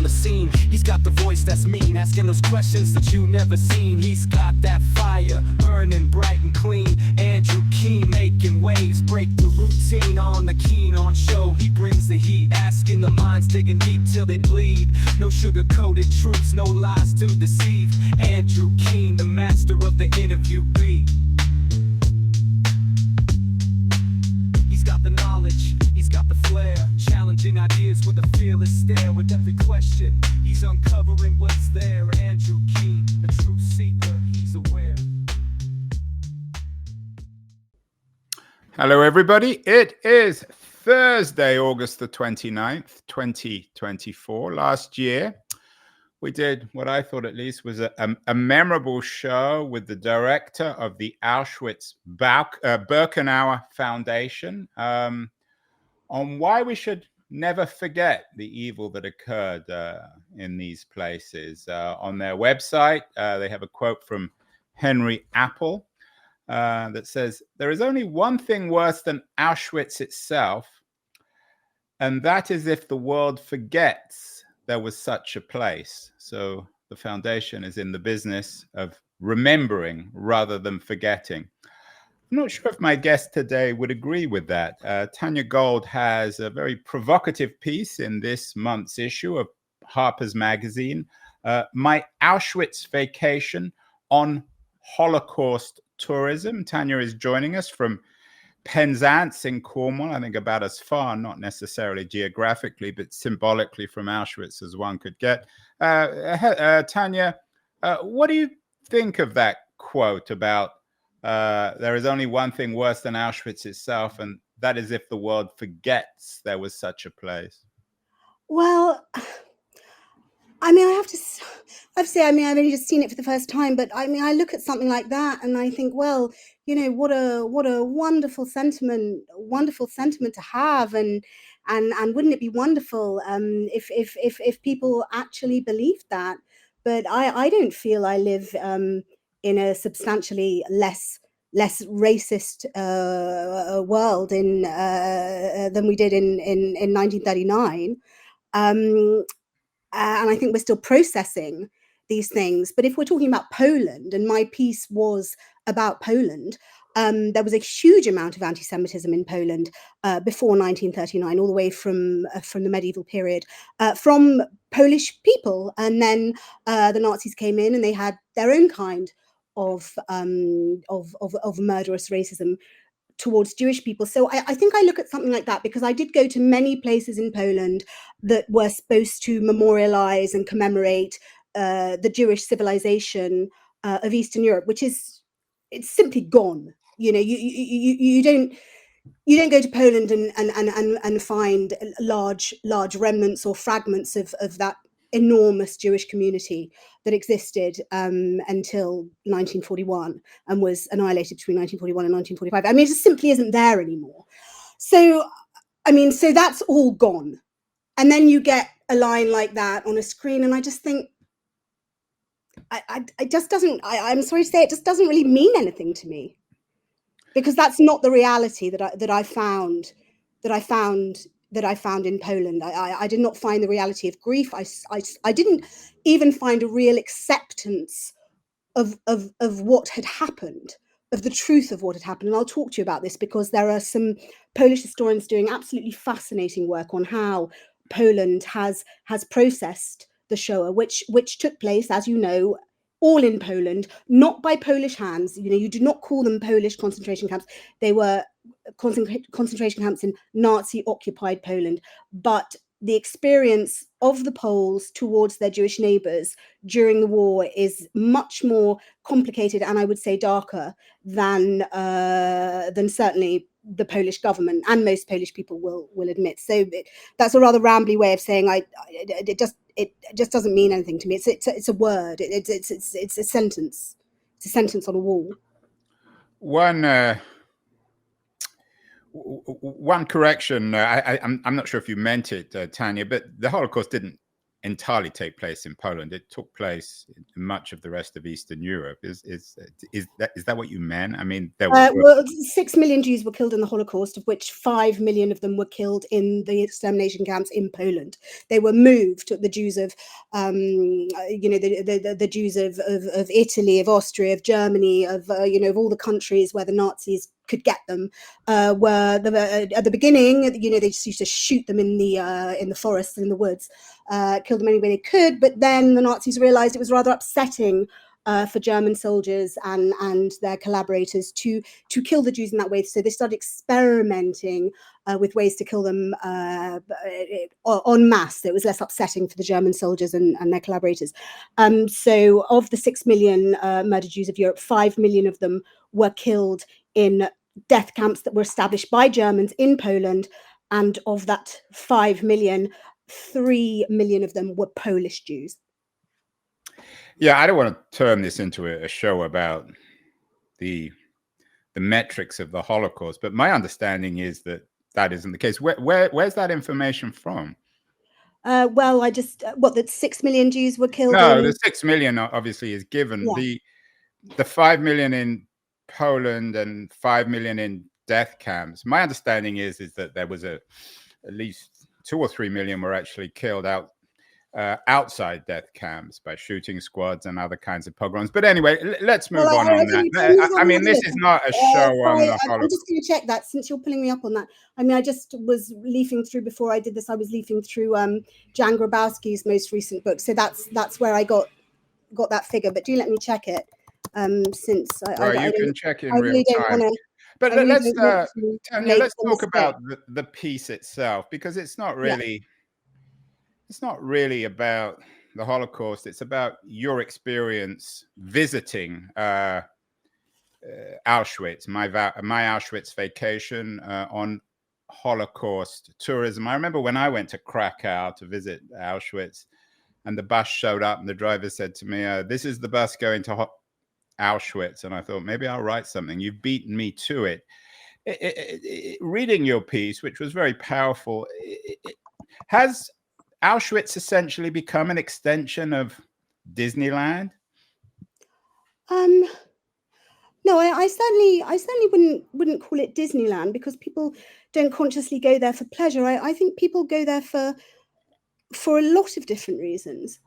the scene. He's got the voice that's mean, asking those questions that you never seen. He's got that fire, burning bright and clean. Andrew Keen making waves, break the routine on the Keen on show. He brings the heat, asking the minds, digging deep till they bleed. No sugar-coated truths, no lies to deceive. Andrew Keen, the master of the interview beat. He's got the knowledge, he's got the flair, challenging ideas with a fearless stare. With every question, he's uncovering what's there. Andrew Keen, a truth seeker, he's aware. Hello, everybody. It is Thursday, August the 29th, 2024. Last year, we did what I thought at least was a memorable show with the director of the Auschwitz-Birkenau Foundation on why we should never forget the evil that occurred in these places. On their website, they have a quote from Henry Apple that says, "There is only one thing worse than Auschwitz itself, and that is if the world forgets there was such a place." So the foundation is in the business of remembering rather than forgetting. I'm not sure if my guest today would agree with that. Tanya Gold has a very provocative piece in this month's issue of Harper's Magazine, My Auschwitz Vacation on Holocaust Tourism. Tanya is joining us from Penzance in Cornwall, I think about as far, not necessarily geographically, but symbolically from Auschwitz as one could get. Tanya, what do you think of that quote about there is only one thing worse than Auschwitz itself, and that is if the world forgets there was such a place? Well, I mean, I have to say, I mean, I've only just seen it for the first time, but I mean, I look at something like that and I think, well, you know, what a wonderful sentiment to have, and wouldn't it be wonderful if people actually believed that? But I don't feel I live in a substantially less racist world than we did in 1939. And I think we're still processing these things. But if we're talking about Poland, and my piece was about Poland, there was a huge amount of anti-Semitism in Poland before 1939, all the way from the medieval period, from Polish people. And then the Nazis came in and they had their own kind of murderous racism towards Jewish people. So I think I look at something like that because I did go to many places in Poland that were supposed to memorialize and commemorate the Jewish civilization of Eastern Europe, which is, it's simply gone. You know, you don't go to Poland and find large remnants or fragments of that enormous Jewish community that existed until 1941 and was annihilated between 1941 and 1945. I mean, it just simply isn't there anymore. So, I mean, so that's all gone. And then you get a line like that on a screen, and I just think, it just doesn't, I'm sorry to say, it just doesn't really mean anything to me, because that's not the reality that I found in Poland. I did not find the reality of grief. I didn't even find a real acceptance of what had happened, of the truth of what had happened. And I'll talk to you about this because there are some Polish historians doing absolutely fascinating work on how Poland has processed the Shoah, which took place, as you know, all in Poland, not by Polish hands. You know, you do not call them Polish concentration camps. They were concentration camps in Nazi-occupied Poland. But the experience of the Poles towards their Jewish neighbours during the war is much more complicated, and I would say darker than certainly the Polish government and most Polish people will admit. So that's a rather rambly way of saying it just doesn't mean anything to me. It's a word. It's a sentence. It's a sentence on a wall. One correction. I'm not sure if you meant it, Tanya, but the Holocaust didn't entirely take place in Poland. It took place in much of the rest of Eastern Europe. Is that what you meant? I mean, there were well, 6 million Jews were killed in the Holocaust, of which 5 million of them were killed in the extermination camps in Poland. They were moved. The Jews of, the Jews of Italy, of Austria, of Germany, of of all the countries where the Nazis could get them, were at the beginning. They just used to shoot them in the forests and in the woods, kill them any way they could. But then the Nazis realized it was rather upsetting for German soldiers and their collaborators to kill the Jews in that way. So they started experimenting with ways to kill them en masse. So it was less upsetting for the German soldiers and their collaborators. So of the 6 million murdered Jews of Europe, 5 million of them were killed in death camps that were established by Germans in Poland. And of that 5 million, 3 million of them were Polish Jews. Yeah, I don't want to turn this into a show about the metrics of the Holocaust, but my understanding is that isn't the case. Where's that information from? Well, that 6 million Jews were killed. No, the 6 million obviously is given. Yeah. The 5 million in Poland and 5 million in death camps. My understanding is that there was at least 2 or 3 million were actually killed outside death camps by shooting squads and other kinds of pogroms. But anyway, let's move on that. I mean, this is not a show on the Holocaust. I'm just going to check that since you're pulling me up on that. I mean, I just was leafing through before I did this. I was leafing through Jan Grabowski's most recent book. So that's where I got that figure. But do let me check it. Since you can check in really real time. But let's Tanya, let's talk about the piece itself, because it's not really. Yeah. It's not really about the Holocaust. It's about your experience visiting Auschwitz, my Auschwitz vacation on Holocaust tourism. I remember when I went to Krakow to visit Auschwitz, and the bus showed up, and the driver said to me, "This is the bus going to Auschwitz." And I thought, maybe I'll write something. You've beaten me to it. Reading your piece, which was very powerful, has Auschwitz essentially become an extension of Disneyland? No, I certainly wouldn't call it Disneyland, because people don't consciously go there for pleasure. I think people go there for a lot of different reasons.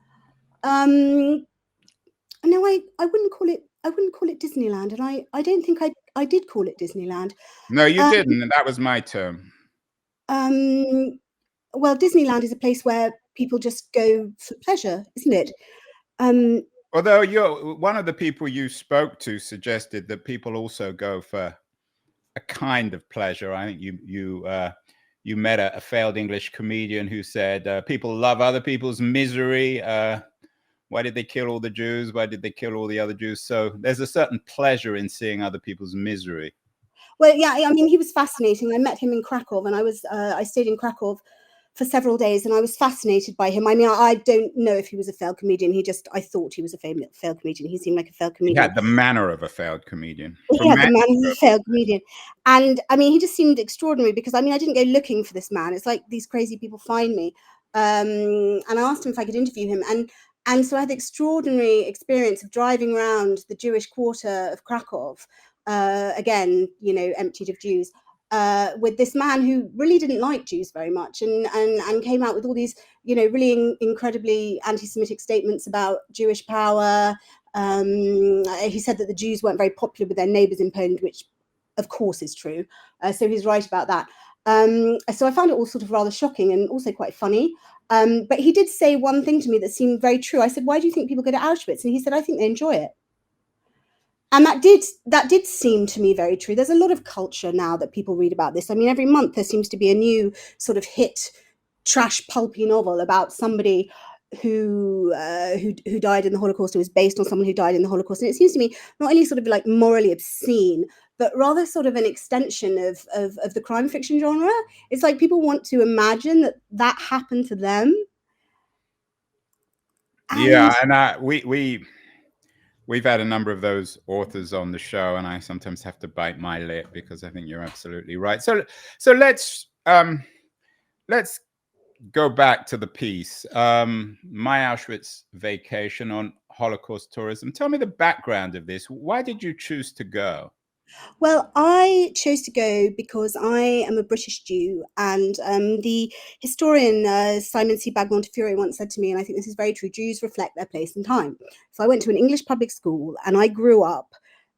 No, I wouldn't call it Disneyland, and I don't think I did call it Disneyland. No, you didn't, and that was my term. Well, Disneyland is a place where people just go for pleasure, isn't it? Although one of the people you spoke to suggested that people also go for a kind of pleasure. I think you met a failed English comedian who said people love other people's misery. Why did they kill all the Jews? Why did they kill all the other Jews? So there's a certain pleasure in seeing other people's misery. Well, yeah, I mean, he was fascinating. I met him in Krakow, and I stayed in Krakow for several days, and I was fascinated by him. I mean, I don't know if he was a failed comedian. I thought he was a failed comedian. He seemed like a failed comedian. He had the manner of a failed comedian. He had the manner of a failed comedian. And I mean, he just seemed extraordinary, because I mean, I didn't go looking for this man. It's like these crazy people find me. And I asked him if I could interview him. And so I had the extraordinary experience of driving around the Jewish quarter of Krakow, again, emptied of Jews, with this man who really didn't like Jews very much, and came out with all these, really incredibly anti-Semitic statements about Jewish power. He said that the Jews weren't very popular with their neighbors in Poland, which of course is true. So he's right about that. So I found it all sort of rather shocking and also quite funny. But he did say one thing to me that seemed very true. I said, "Why do you think people go to Auschwitz?" And he said, "I think they enjoy it." And that did seem to me very true. There's a lot of culture now that people read about this. I mean, every month there seems to be a new sort of hit trash pulpy novel about somebody who died in the Holocaust, or was based on someone who died in the Holocaust. And it seems to me not only sort of like morally obscene, but rather sort of an extension of the crime fiction genre. It's like people want to imagine that happened to them. Yeah, and we've had a number of those authors on the show, and I sometimes have to bite my lip, because I think you're absolutely right. So let's go back to the piece, My Auschwitz Vacation on Holocaust Tourism. Tell me the background of this. Why did you choose to go? Well, I chose to go because I am a British Jew, and the historian Simon Sebag Montefiore once said to me, and I think this is very true, Jews reflect their place and time. So I went to an English public school, and I grew up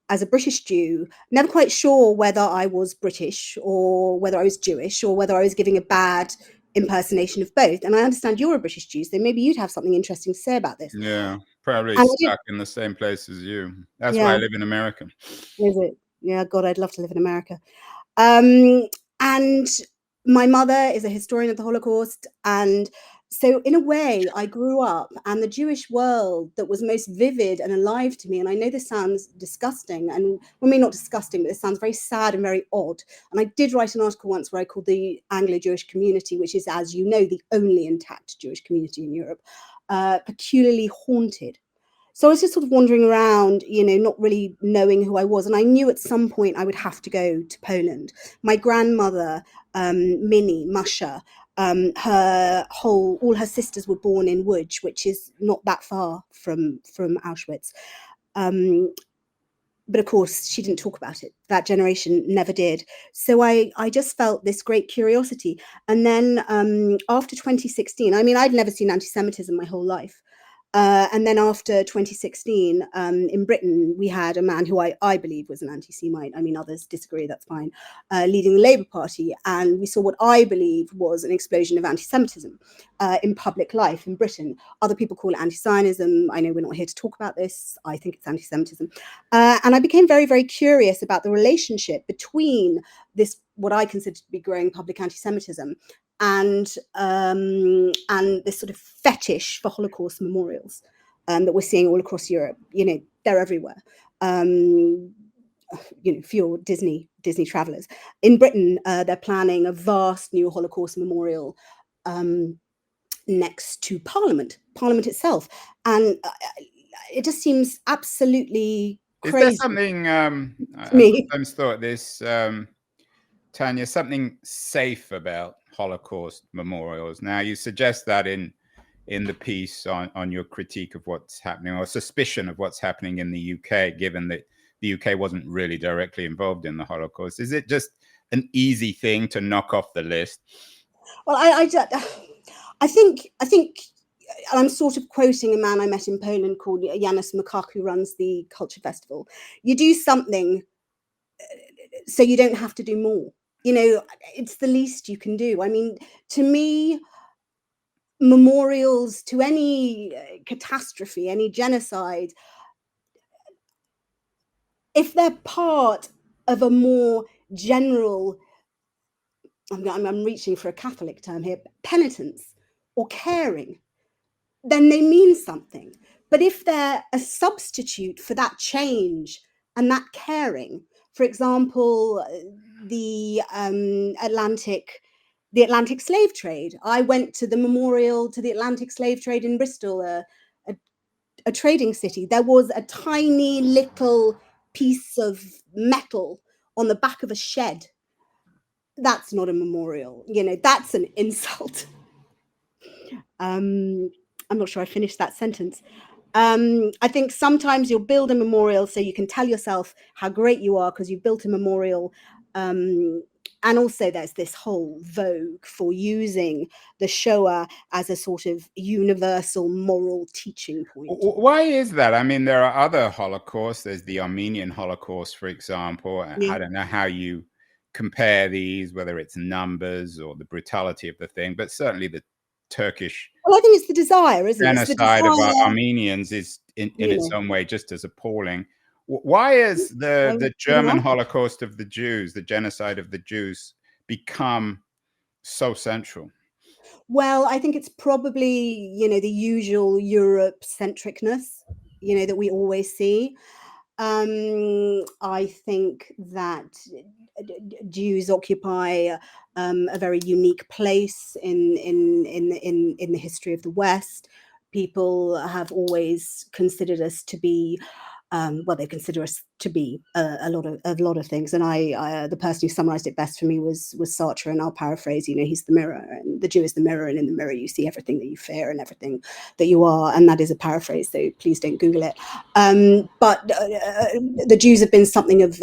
as a British Jew, never quite sure whether I was British or whether I was Jewish or whether I was giving a bad impersonation of both. And I understand you're a British Jew, so maybe you'd have something interesting to say about this. Yeah, probably And stuck in the same place as you. That's why yeah, I live in America. is it? Yeah, God, I'd love to live in America. And my mother is a historian of the Holocaust. And so in a way, I grew up, and the Jewish world that was most vivid and alive to me, and I know this sounds disgusting, and well, maybe not disgusting, but this sounds very sad and very odd. And I did write an article once where I called the Anglo-Jewish community, which is, as you know, the only intact Jewish community in Europe, peculiarly haunted. So I was just sort of wandering around, not really knowing who I was. And I knew at some point I would have to go to Poland. My grandmother, Minnie, Masha, all her sisters were born in Łódź, which is not that far from Auschwitz. But of course, she didn't talk about it. That generation never did. So I just felt this great curiosity. And then after 2016, I mean, I'd never seen anti-Semitism my whole life. And then after 2016, in Britain, we had a man who I believe was an anti-Semite. I mean, others disagree, that's fine, leading the Labour Party. And we saw what I believe was an explosion of anti-Semitism in public life in Britain. Other people call it anti-Zionism. I know we're not here to talk about this. I think it's anti-Semitism. And I became very, very curious about the relationship between this, what I consider to be growing public anti-Semitism, and this sort of fetish for Holocaust memorials that we're seeing all across Europe. They're everywhere. For your Disney travelers. In Britain, they're planning a vast new Holocaust memorial next to Parliament itself. And it just seems absolutely crazy. Is there something, I sometimes thought this, Tanya, something safe about Holocaust memorials? Now, you suggest that in the piece on your critique of what's happening, or suspicion of what's happening in the UK, given that the UK wasn't really directly involved in the Holocaust. Is it just an easy thing to knock off the list? Well, I think I'm sort of quoting a man I met in Poland called Janusz Makak, who runs the Culture Festival. You do something so you don't have to do more. It's the least you can do. I mean, to me, memorials to any catastrophe, any genocide, if they're part of a more general, I'm reaching for a Catholic term here, penitence or caring, then they mean something. But if they're a substitute for that change and that caring, for example, the Atlantic slave trade. I went to the memorial to the Atlantic slave trade in Bristol, a trading city. There was a tiny little piece of metal on the back of a shed. That's not a memorial. That's an insult. I'm not sure I finished that sentence. I think sometimes you'll build a memorial so you can tell yourself how great you are because you built a memorial. And also there's this whole vogue for using the Shoah as a sort of universal moral teaching point. Why is that? I mean, there are other Holocausts. There's the Armenian Holocaust, for example. Yeah. I don't know how you compare these, whether it's numbers or the brutality of the thing, but certainly the Turkish, well, I think it's the desire, isn't it? Genocide of Armenians is in its own way just as appalling. Why is the German Holocaust of the Jews, the genocide of the Jews, become so central? Well, I think it's probably, the usual Europe-centricness, that we always see. I think that Jews occupy a very unique place in the history of the West. People have always considered us to be well, they consider us to be a lot of things. And I the person who summarized it best for me was Sartre, and I'll paraphrase. He's the mirror, and the Jew is the mirror, and in the mirror you see everything that you fear and everything that you are. And that is a paraphrase, so please don't Google it. But the Jews have been something of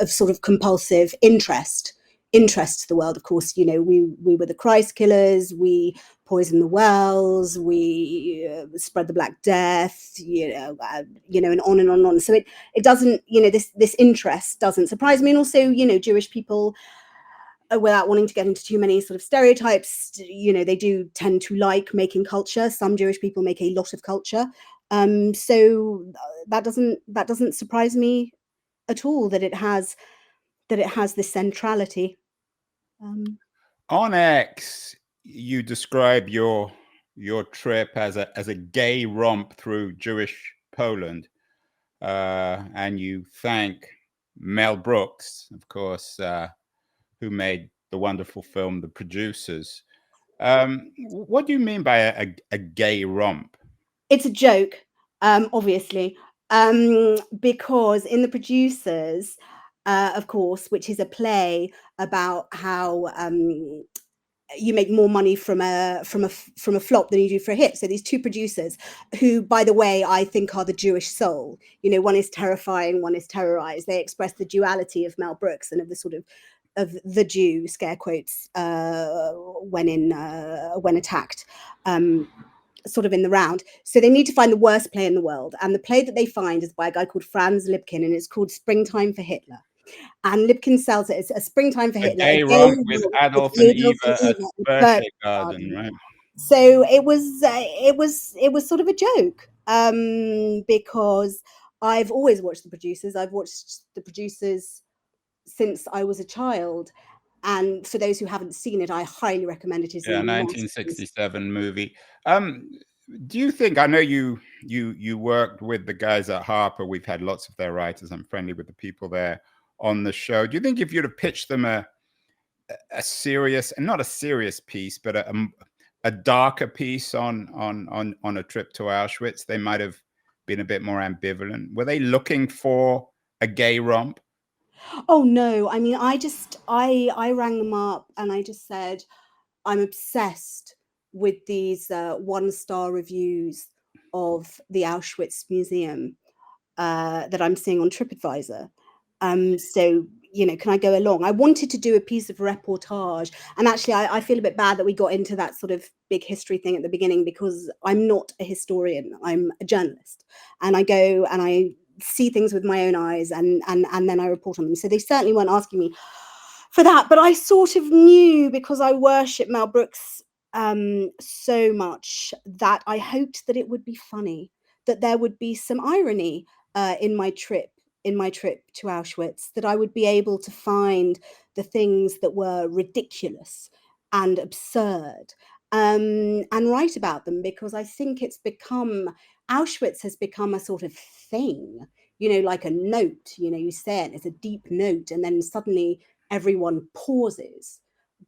sort of compulsive interest to the world. Of course, we were the Christ killers. We poison the wells, we spread the Black Death, and on and on and on. So it doesn't, this interest doesn't surprise me. And also, Jewish people, without wanting to get into too many sort of stereotypes, they do tend to like making culture. Some Jewish people make a lot of culture. So that doesn't surprise me at all, that it has this centrality. On X, you describe your trip as a gay romp through Jewish Poland, and you thank Mel Brooks, of course, who made the wonderful film The Producers. What do you mean by a gay romp? It's a joke, obviously, because in The Producers, of course, which is a play about how you make more money from a flop than you do for a hit. So these two producers, who, by the way, I think are the Jewish soul. One is terrifying, one is terrorized. They express the duality of Mel Brooks and of the sort of the Jew, scare quotes, when attacked, sort of in the round. So they need to find the worst play in the world, and the play that they find is by a guy called Franz Lipkin, and it's called Springtime for Hitler. And Lipkin sells it as a Springtime for Hitler. A gay romp with Adolf and Eva at Berchtesgaden, right? So it was sort of a joke, because I've always watched The Producers. I've watched The Producers since I was a child, and for those who haven't seen it, I highly recommend it. It's a 1967 movie. Do you think, I know you worked with the guys at Harper. We've had lots of their writers. I'm friendly with the people there on the show. Do you think if you'd have pitched them a serious, and not a serious piece, but a darker piece on a trip to Auschwitz, they might have been a bit more ambivalent? Were they looking for a gay romp? Oh no, I mean, I rang them up and I just said, I'm obsessed with these 1-star reviews of the Auschwitz Museum that I'm seeing on TripAdvisor. So, can I go along? I wanted to do a piece of reportage, and actually I feel a bit bad that we got into that sort of big history thing at the beginning, because I'm not a historian, I'm a journalist, and I go and I see things with my own eyes, and then I report on them. So they certainly weren't asking me for that, but I sort of knew, because I worship Mel Brooks so much, that I hoped that it would be funny, that there would be some irony in my trip to Auschwitz, that I would be able to find the things that were ridiculous and absurd, and write about them, because I think Auschwitz has become a sort of thing, like a note, you say it, it's a deep note, and then suddenly everyone pauses.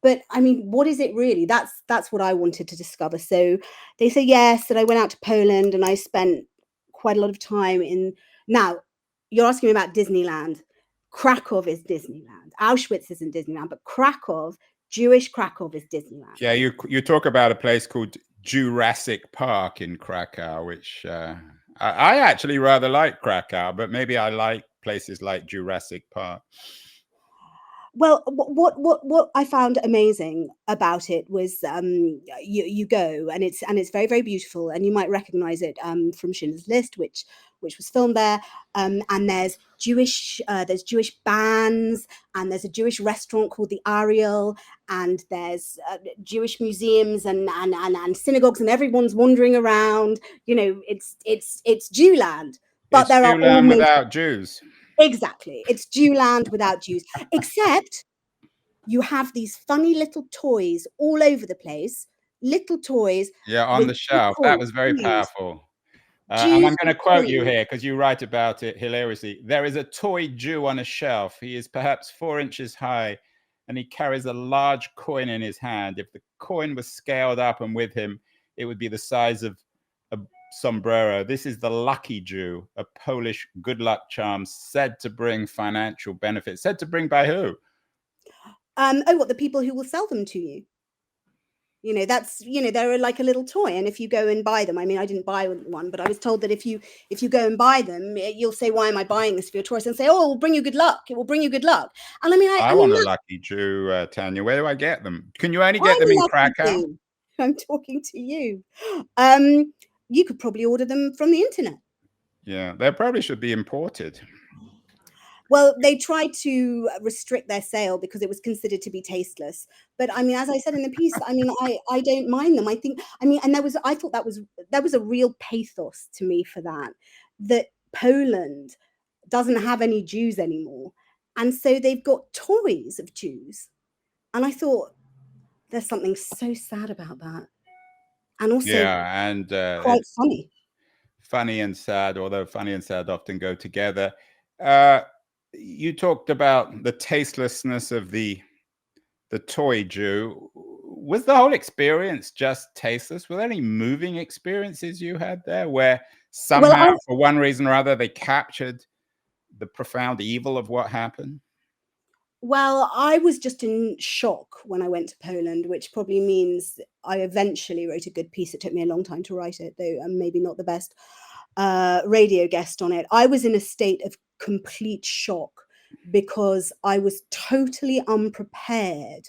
But I mean, what is it really? That's what I wanted to discover. So they say yes, that I went out to Poland and I spent quite a lot of time in. Now, you're asking me about Disneyland. Krakow is Disneyland. Auschwitz isn't Disneyland, but Krakow, Jewish Krakow, is Disneyland. Yeah, you talk about a place called Jurassic Park in Krakow, which I actually rather like Krakow, but maybe I like places like Jurassic Park. Well, what I found amazing about it was you go, and it's very, very beautiful, and you might recognize it from Schindler's List, which was filmed there, and there's Jewish bands, and there's a Jewish restaurant called the Ariel, and there's Jewish museums and synagogues, and everyone's wandering around. It's Jewland, but it's there are Jewland without Jews. Exactly. It's Jewland without Jews, except you have these funny little toys all over the place, little toys. Yeah, on the shelf. That was very powerful. And I'm going to quote you here, because you write about it hilariously. There is a toy Jew on a shelf. He is perhaps 4 inches high, and he carries a large coin in his hand. If the coin was scaled up and with him, it would be the size of sombrero. This is the lucky Jew, a Polish good luck charm said to bring financial benefits. Said to bring by who? Oh, what, the people who will sell them to you? You know, that's, you know, they're like a little toy, and if you go and buy them, I mean, I didn't buy one, but I was told that if you go and buy them, you'll say, why am I buying this for your tourist? And say, oh, it will bring you good luck. It will bring you good luck. And I mean, I want a lucky Jew, Tanya. Where do I get them? Can you only get them in Krakow? I'm talking to you. You could probably order them from the internet. Yeah, they probably should be imported. Well, they tried to restrict their sale because it was considered to be tasteless. But I mean, as I said in the piece, I mean, I don't mind them. I think, I mean, and I thought that was a real pathos to me for that Poland doesn't have any Jews anymore. And so they've got toys of Jews. And I thought there's something so sad about that. And also, yeah, and quite funny. Funny and sad, although funny and sad often go together. You talked about the tastelessness of the toy Jew. Was the whole experience just tasteless? Were there any moving experiences you had there where somehow, for one reason or other, they captured the profound evil of what happened? Well, I was just in shock when I went to Poland, which probably means I eventually wrote a good piece. It took me a long time to write it, though I'm maybe not the best radio guest on it. I was in a state of complete shock because I was totally unprepared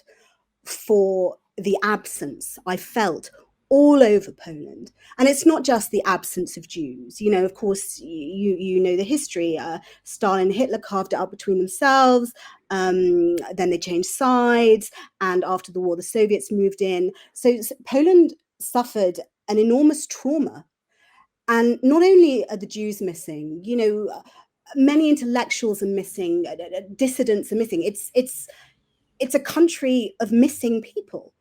for the absence I felt all over Poland. And it's not just the absence of Jews. You know, of course, you know the history. Stalin and Hitler carved it up between themselves. Then they changed sides. And after the war, the Soviets moved in. So Poland suffered an enormous trauma. And not only are the Jews missing, you know, many intellectuals are missing, dissidents are missing. It's a country of missing people.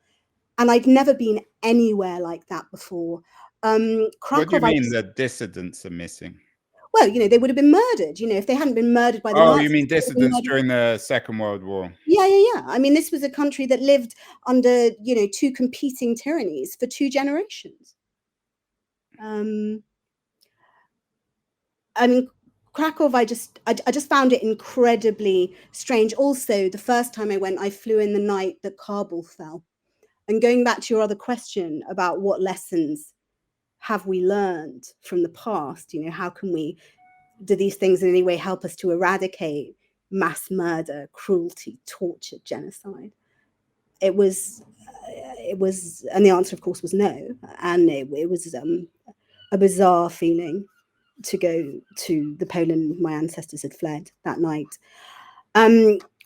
And I'd never been anywhere like that before. Krakow, what do you mean the dissidents are missing? Well, you know, they would have been murdered, you know, if they hadn't been murdered by the Nazis. Oh, you mean dissidents during the Second World War? Yeah. I mean, this was a country that lived under, you know, two competing tyrannies for 2 generations. I mean, Krakow, I just found it incredibly strange. Also, the first time I went, I flew in the night that Kabul fell. And going back to your other question about what lessons have we learned from the past, you know, how can do these things in any way help us to eradicate mass murder, cruelty, torture, genocide? It was, and the answer, of course, was no. And it was a bizarre feeling to go to the Poland my ancestors had fled that night.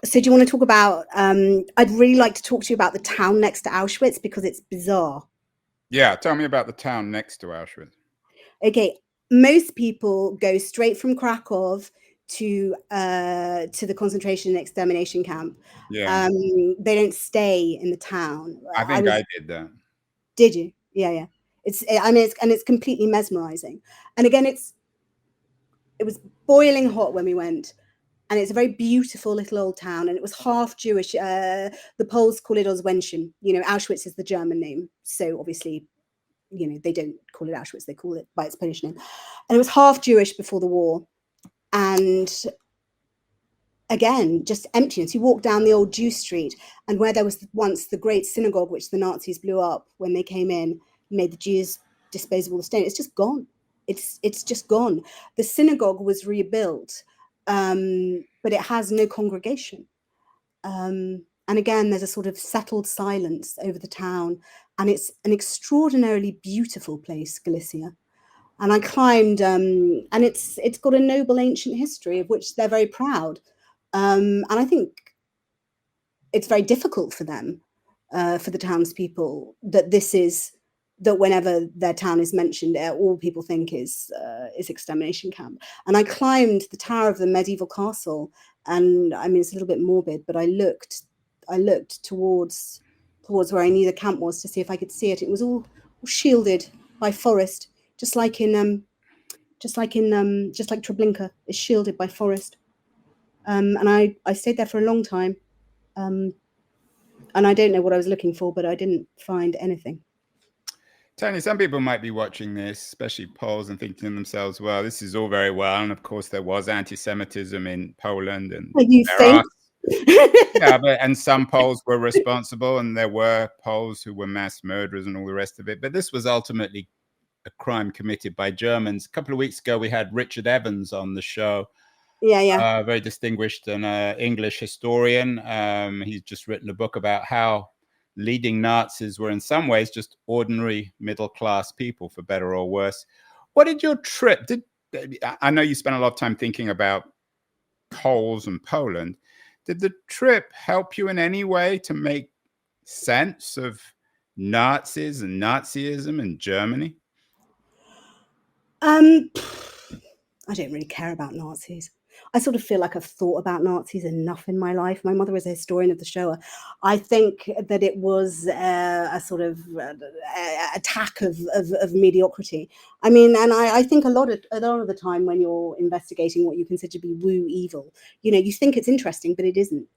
So do you want to talk about, I'd really like to talk to you about the town next to Auschwitz because it's bizarre. Yeah, tell me about the town next to Auschwitz. Okay, most people go straight from Krakow to the concentration and extermination camp. Yeah. They don't stay in the town. I think I did that. Did you? Yeah. It's completely mesmerizing. And again, it was boiling hot when we went. And it's a very beautiful little old town, and it was half Jewish. The Poles call it Oswiecim. You know, Auschwitz is the German name, so obviously, you know, they don't call it Auschwitz; they call it by its Polish name. And it was half Jewish before the war, and again, just emptiness. You walk down the old Jew street, and where there was once the great synagogue, which the Nazis blew up when they came in, made the Jews dispose of all the stone. It's just gone. It's just gone. The synagogue was rebuilt. But it has no congregation. And again, there's a sort of settled silence over the town, and it's an extraordinarily beautiful place, Galicia. And I climbed, and it's got a noble ancient history of which they're very proud. And I think it's very difficult for them, for the townspeople, that whenever their town is mentioned, all people think is extermination camp. And I climbed the tower of the medieval castle, and I mean, it's a little bit morbid, but I looked towards where I knew the camp was to see if I could see it. It was all shielded by forest, just like Treblinka is shielded by forest. And I stayed there for a long time, and I don't know what I was looking for, but I didn't find anything. Tanya, some people might be watching this, especially Poles, and thinking to themselves, well, this is all very well. And of course, there was anti-Semitism in Poland. And You there think? yeah, and some Poles were responsible, and there were Poles who were mass murderers and all the rest of it. But this was ultimately a crime committed by Germans. A couple of weeks ago, we had Richard Evans on the show. Yeah. Very distinguished and English historian. He's just written a book about how leading Nazis were in some ways just ordinary middle-class people, for better or worse. What did your trip, I know you spent a lot of time thinking about Poles and Poland. Did the trip help you in any way to make sense of Nazis and Nazism in Germany? I don't really care about Nazis. I sort of feel like I've thought about Nazis enough in my life. My mother was a historian of the Shoah. I think that it was a sort of attack of mediocrity. I mean, and I think a lot of the time when you're investigating what you consider to be woo evil, you think it's interesting, but it isn't.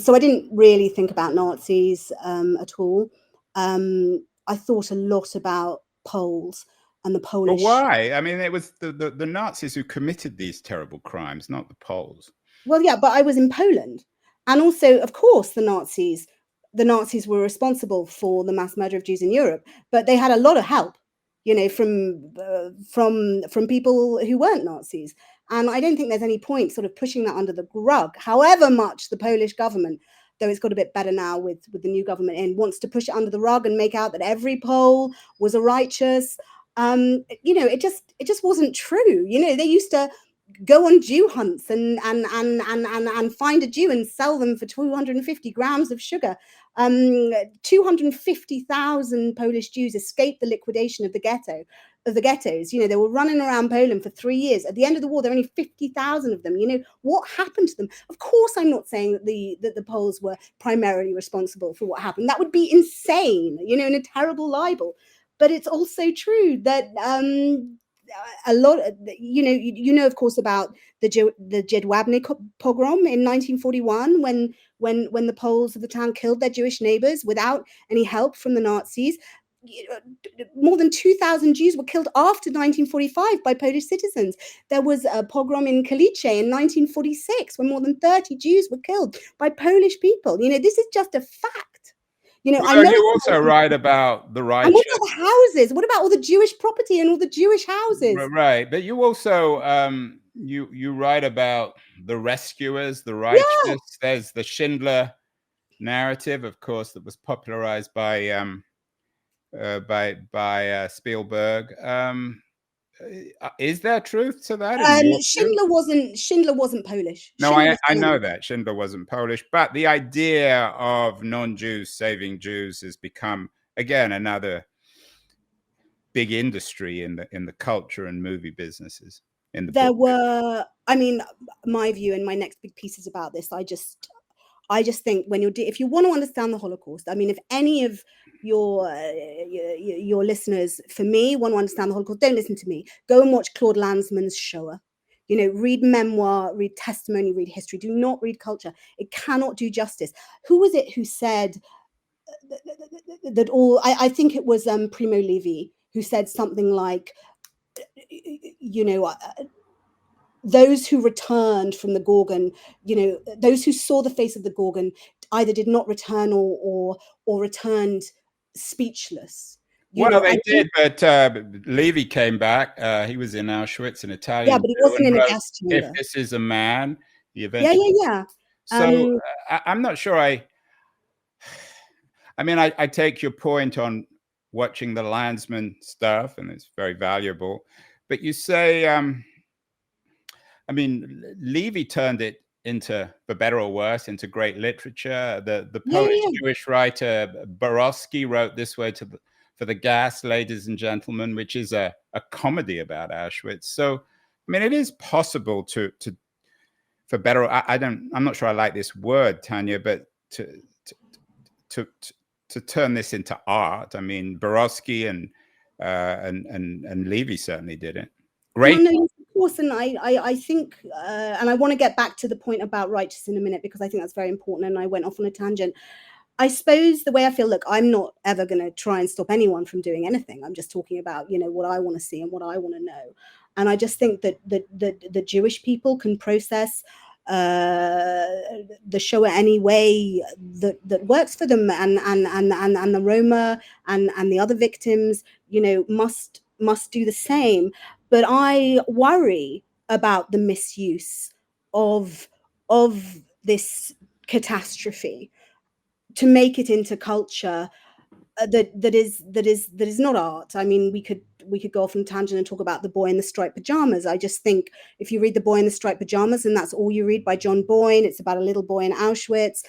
So I didn't really think about Nazis at all. I thought a lot about Poles and the Polish. But why? I mean, it was the Nazis who committed these terrible crimes, not the Poles. Well, yeah, but I was in Poland, and also, of course, the Nazis were responsible for the mass murder of Jews in Europe, but they had a lot of help, from people who weren't Nazis. And I don't think there's any point sort of pushing that under the rug, however much the Polish government, though it's got a bit better now with the new government in, wants to push it under the rug and make out that every Pole was a righteous. It just wasn't true. They used to go on Jew hunts and find a Jew and sell them for 250 grams of sugar. 250,000 Polish Jews escaped the liquidation of the ghettos. They were running around Poland for 3 years. At the end of the war, there were only 50,000 of them. What happened to them? Of course, I'm not saying that the Poles were primarily responsible for what happened. That would be insane, and a terrible libel. But it's also true that a lot, of course, about the Jedwabne pogrom in 1941, when the Poles of the town killed their Jewish neighbors without any help from the Nazis. More than 2,000 Jews were killed after 1945 by Polish citizens. There was a pogrom in Kalice in 1946 when more than 30 Jews were killed by Polish people. This is just a fact. I know you also write about the righteous. And what about the houses? What about all the Jewish property and all the Jewish houses? Right, but you also you write about the rescuers, the righteous. Yeah. There's the Schindler narrative, of course, that was popularized by Spielberg. Is there truth to that? Schindler wasn't Polish. No, I know that Schindler wasn't Polish, but the idea of non-Jews saving Jews has become, again, another big industry in the culture and movie businesses. My view and my next big piece is about this. I just think if you want to understand the Holocaust, I mean, if any of your listeners, for me, want to understand the Holocaust, don't listen to me. Go and watch Claude Lanzmann's Shoah. Read memoir, read testimony, read history. Do not read culture. It cannot do justice. Who was it who said that all? I think it was Primo Levi who said something like, those who returned from the Gorgon, those who saw the face of the Gorgon either did not return or returned speechless. They did, but Levy came back. He was in Auschwitz in Italian. Yeah, but he wasn't in a gas chamber. If this is a man, he eventually. Yeah. So I'm not sure. I take your point on watching the Lanzmann stuff, and it's very valuable. But you say, Levy turned it into, for better or worse, into great literature. The Polish Jewish writer Borowski wrote This Way for the Gas, Ladies and Gentlemen, which is a comedy about Auschwitz. So, it is possible to for better. I'm not sure I like this word, Tanya, but to turn this into art. Borowski and Levy certainly did it. Great. No, of course, and I think, and I want to get back to the point about righteous in a minute, because I think that's very important, and I went off on a tangent. I suppose the way I feel, look, I'm not ever going to try and stop anyone from doing anything. I'm just talking about, what I want to see and what I want to know. And I just think that the Jewish people can process the Shoah any way that works for them, and the Roma and the other victims, must do the same. But I worry about the misuse of this catastrophe to make it into culture that is not art. I mean, we could go off on a tangent and talk about The Boy in the Striped Pajamas. I just think if you read The Boy in the Striped Pajamas and that's all you read by John Boyne, it's about a little boy in Auschwitz.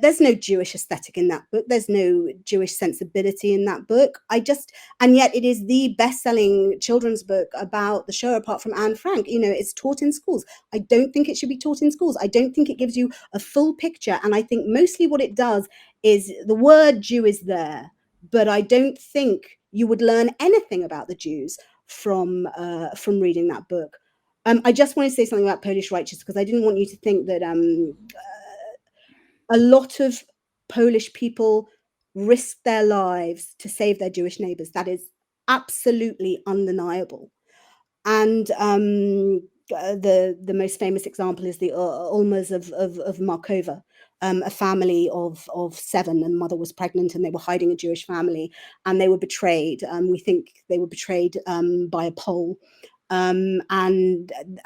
There's no Jewish aesthetic in that book. There's no Jewish sensibility in that book. And yet it is the best-selling children's book about the Shoah, apart from Anne Frank. It's taught in schools. I don't think it should be taught in schools. I don't think it gives you a full picture. And I think mostly what it does is the word Jew is there, but I don't think you would learn anything about the Jews from reading that book. I just want to say something about Polish righteousness, because I didn't want you to think that a lot of Polish people risked their lives to save their Jewish neighbors. That is absolutely undeniable. And the most famous example is the Ulmas of Markova, a family of 7, and mother was pregnant, and they were hiding a Jewish family, and they were betrayed. We think they were betrayed by a Pole. And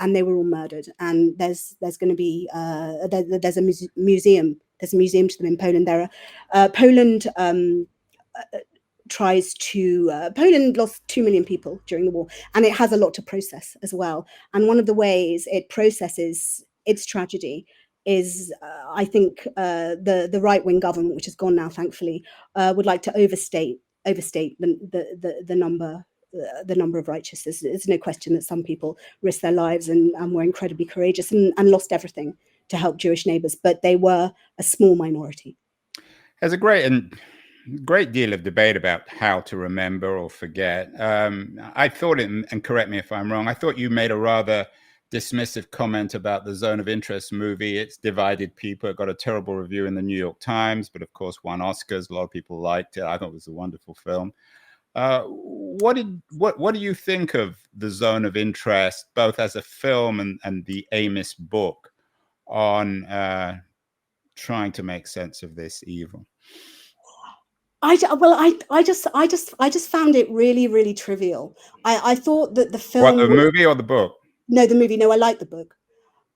they were all murdered. And there's going to be there's a museum. There's a museum to them in Poland. Poland Poland lost 2 million people during the war, and it has a lot to process as well. And one of the ways it processes its tragedy is, I think, the right-wing government, which has gone now, thankfully, would like to overstate the number of righteous. There's no question that some people risked their lives and were incredibly courageous and lost everything to help Jewish neighbors, but they were a small minority. There's a great deal of debate about how to remember or forget. I thought, and correct me if I'm wrong, I thought you made a rather dismissive comment about the Zone of Interest movie. It's divided people. It got a terrible review in the New York Times, but of course won Oscars. A lot of people liked it. I thought it was a wonderful film. What do you think of the Zone of Interest, both as a film and the Amos book, on trying to make sense of this evil? I just found it really, really trivial. I thought that the film, the movie or the book? No, the movie. No, I like the book,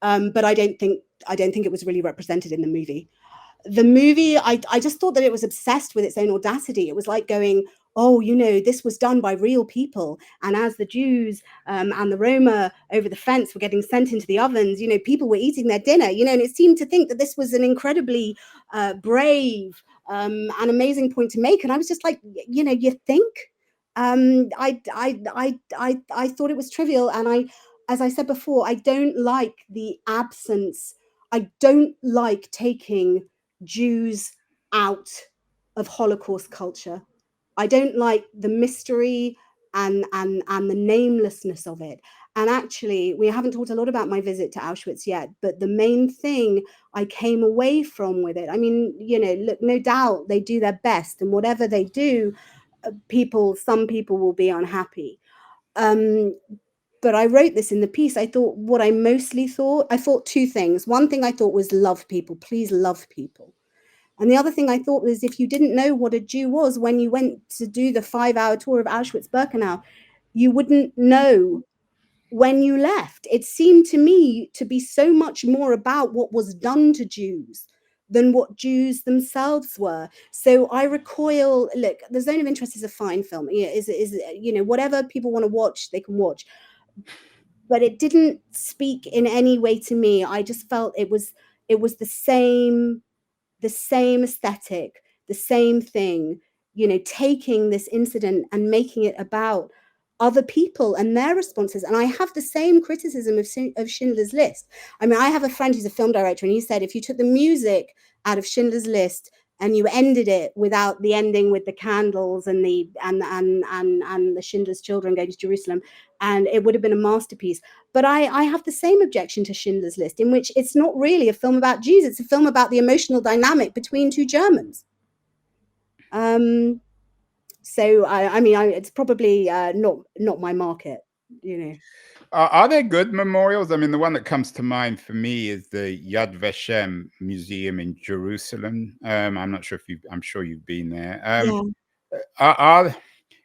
but I don't think it was really represented in the movie. The movie, I just thought that it was obsessed with its own audacity. It was like going, oh, this was done by real people. And as the Jews and the Roma over the fence were getting sent into the ovens, people were eating their dinner, and it seemed to think that this was an incredibly brave and amazing point to make. And I was just like, you think? I thought it was trivial. And as I said before, I don't like the absence. I don't like taking Jews out of Holocaust culture. I don't like the mystery and the namelessness of it. And actually, we haven't talked a lot about my visit to Auschwitz yet, but the main thing I came away from with it, I mean, look, no doubt they do their best, and whatever they do, some people will be unhappy. But I wrote this in the piece. I thought I thought 2 things. One thing I thought was love people, please love people. And the other thing I thought was, if you didn't know what a Jew was when you went to do the 5-hour tour of Auschwitz-Birkenau, you wouldn't know when you left. It seemed to me to be so much more about what was done to Jews than what Jews themselves were. So I recoil. Look, The Zone of Interest is a fine film. Whatever people want to watch, they can watch. But it didn't speak in any way to me. I just felt it was the same aesthetic, the same thing, taking this incident and making it about other people and their responses. And I have the same criticism of Schindler's List. I mean, I have a friend who's a film director, and he said if you took the music out of Schindler's List and you ended it without the ending with the candles and the Schindler's Children going to Jerusalem, and it would have been a masterpiece. But I have the same objection to Schindler's List, in which it's not really a film about Jews. It's a film about the emotional dynamic between two Germans. So I mean, it's probably not my market, you know. Are there good memorials? I mean, the one that comes to mind for me is the Yad Vashem Museum in Jerusalem. I'm not sure if I'm sure you've been there.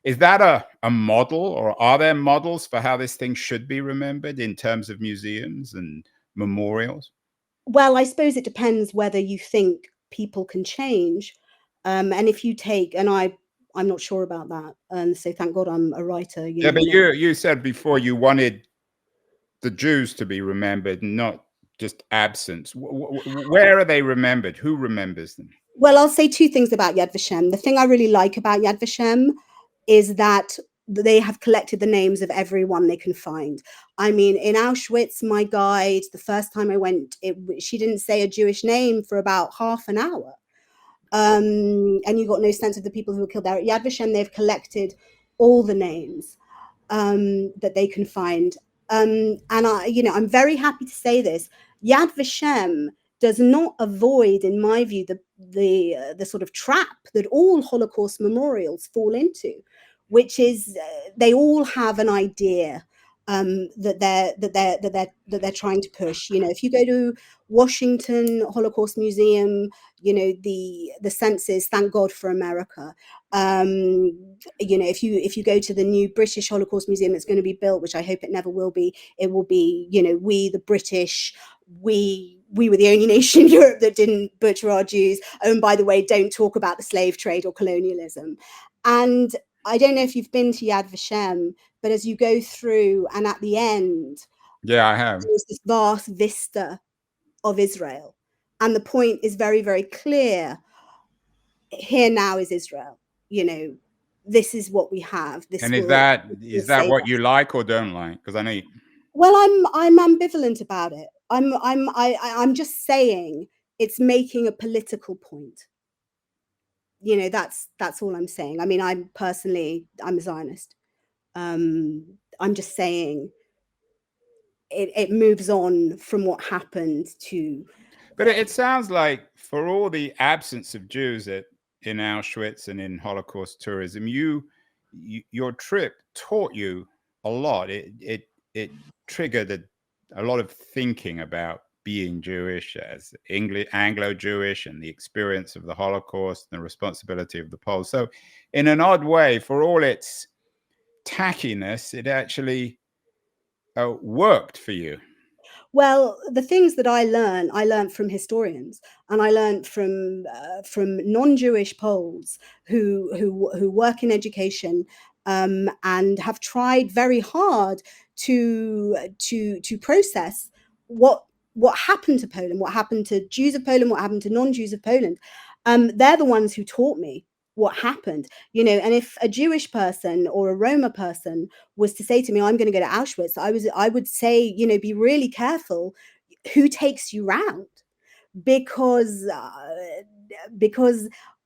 Is that a model, or are there models for how this thing should be remembered in terms of museums and memorials? Well, I suppose it depends whether you think people can change. And if you take, and I'm not sure about that. And so thank God I'm a writer. Yeah, but you said before you wanted the Jews to be remembered, not just absence. Where are they remembered? Who remembers them? Well, I'll say two things about Yad Vashem. The thing I really like about Yad Vashem is that they have collected the names of everyone they can find. I mean, in Auschwitz, my guide, the first time I went, she didn't say a Jewish name for about half an hour. And you got no sense of the people who were killed there. At Yad Vashem, they've collected all the names that they can find. And I'm very happy to say this. Yad Vashem does not avoid, in my view, the sort of trap that all Holocaust memorials fall into, which is they all have an idea that they're trying to push. You know, if you go to Washington Holocaust Museum, you know, the sense is thank God for America. You know, if you go to the new British Holocaust Museum that's going to be built, which I hope it never will be, it will be, you know, we the British, we were the only nation in Europe that didn't butcher our Jews. Oh, and by the way, don't talk about the slave trade or colonialism. And I don't know if you've been to Yad Vashem, but as you go through and at the end, yeah, I have. there's this vast vista of Israel. And the point is very, very clear. Here now is Israel. You know, this is what we have. And is that what you like or don't like? Because I know. Well, I'm ambivalent about it. I'm just saying it's making a political point. You know, that's all I'm saying. I mean, I'm a Zionist. I'm just saying it moves on from what happened to. But it sounds like for all the absence of Jews in Auschwitz and in Holocaust tourism, your trip taught you a lot. It triggered a lot of thinking about being Jewish as Anglo-Jewish and the experience of the Holocaust and the responsibility of the Poles. So in an odd way, for all its tackiness, it actually worked for you. Well, the things that I learned from historians, and I learned from non-Jewish Poles who work in education and have tried very hard to process what happened to Poland, what happened to Jews of Poland, what happened to non-Jews of Poland. They're the ones who taught me what happened, you know. And if a Jewish person or a Roma person was to say to me, I'm going to go to Auschwitz, I would say, you know, be really careful who takes you round, because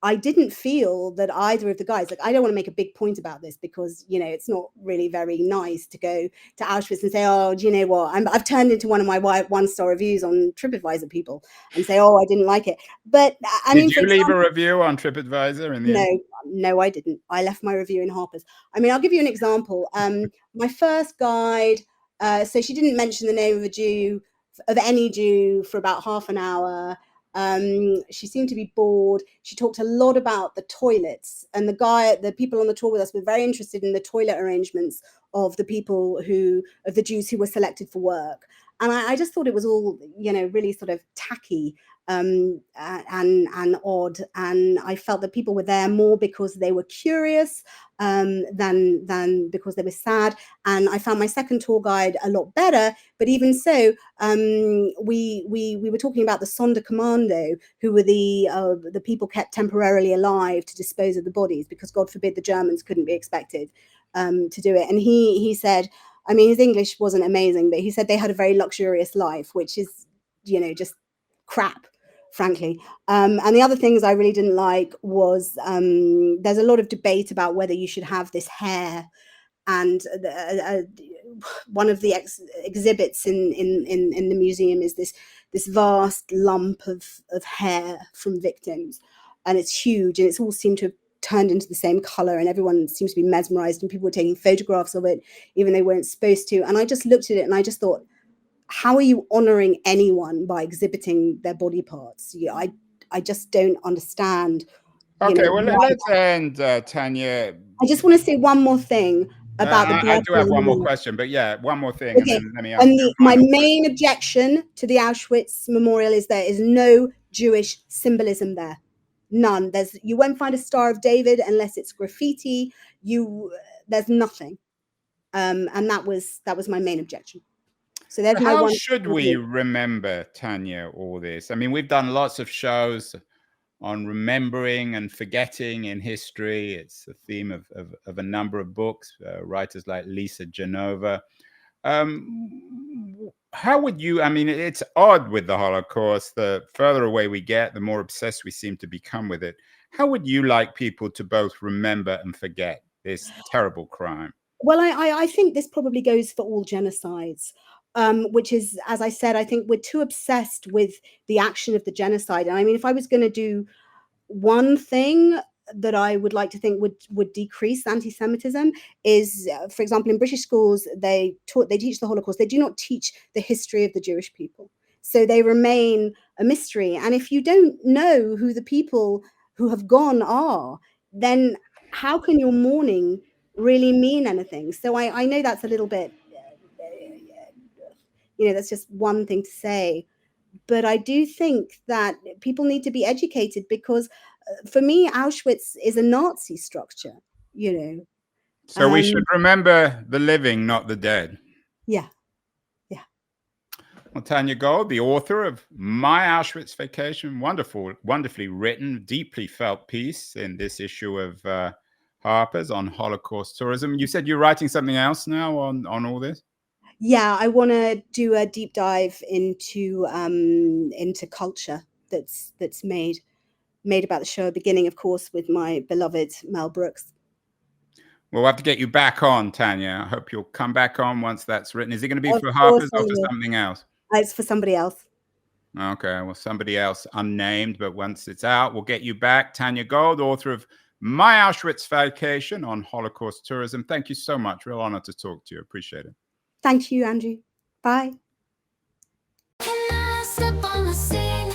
I didn't feel that either of the guys, like, I don't want to make a big point about this because, you know, it's not really very nice to go to Auschwitz and say, oh, do you know what? I've turned into one of my 1-star reviews on TripAdvisor people and say, oh, I didn't like it. But I mean, did you leave a review on TripAdvisor? No, I didn't. I left my review in Harper's. I mean, I'll give you an example. My first guide, so she didn't mention the name of any Jew for about half an hour. She seemed to be bored. She talked a lot about the toilets, and the people on the tour with us were very interested in the toilet arrangements of the Jews who were selected for work. And I just thought it was all, you know, really sort of tacky and odd. And I felt that people were there more because they were curious than because they were sad. And I found my second tour guide a lot better. But even so, we were talking about the Sonderkommando, who were the people kept temporarily alive to dispose of the bodies because, God forbid, the Germans couldn't be expected to do it. And he said, I mean, his English wasn't amazing, but he said they had a very luxurious life, which is, you know, just crap frankly. And the other things I really didn't like was there's a lot of debate about whether you should have this hair, and one of the exhibits in the museum is this vast lump of hair from victims, and it's huge, and it's all seemed to have turned into the same color, and everyone seems to be mesmerized, and people were taking photographs of it even they weren't supposed to. And I just looked at it and I just thought, how are you honoring anyone by exhibiting their body parts? I just don't understand. Okay, well, let's end, Tanya. I just want to say one more thing about the I do have one more question, but yeah, one more thing, okay. and then let me ask you. My main objection to the Auschwitz memorial is there is no Jewish symbolism there. None. You won't find a Star of David unless it's graffiti. There's nothing. And that was my main objection. So there's my one. How should we remember, Tanya, all this? I mean, we've done lots of shows on remembering and forgetting in history. It's a theme of a number of books, writers like Lisa Genova. How would you, I mean, it's odd with the Holocaust, the further away we get, the more obsessed we seem to become with it. How would you like people to both remember and forget this terrible crime? Well, I think this probably goes for all genocides, which is, as I said, I think we're too obsessed with the action of the genocide. And I mean, if I was going to do one thing that I would like to think would decrease anti-Semitism is, for example, in British schools, they teach the Holocaust. They do not teach the history of the Jewish people. So they remain a mystery. And if you don't know who the people who have gone are, then how can your mourning really mean anything? So I know that's a little bit, that's just one thing to say. But I do think that people need to be educated, because for me, Auschwitz is a Nazi structure, So we should remember the living, not the dead. Yeah. Well, Tanya Gold, the author of My Auschwitz Vacation, wonderfully written, deeply felt piece in this issue of Harper's on Holocaust tourism. You said you're writing something else now on all this? Yeah, I want to do a deep dive into culture that's made about the show, beginning, of course, with my beloved Mel Brooks. We'll have to get you back on, Tanya. I hope you'll come back on once that's written. Is it going to be for Harper's or for something else? It's for somebody else. Okay, well, somebody else unnamed, but once it's out, we'll get you back. Tanya Gold, author of My Auschwitz Vacation on Holocaust tourism. Thank you so much. Real honor to talk to you. Appreciate it. Thank you, Andrew. Bye. Can I step on the scene?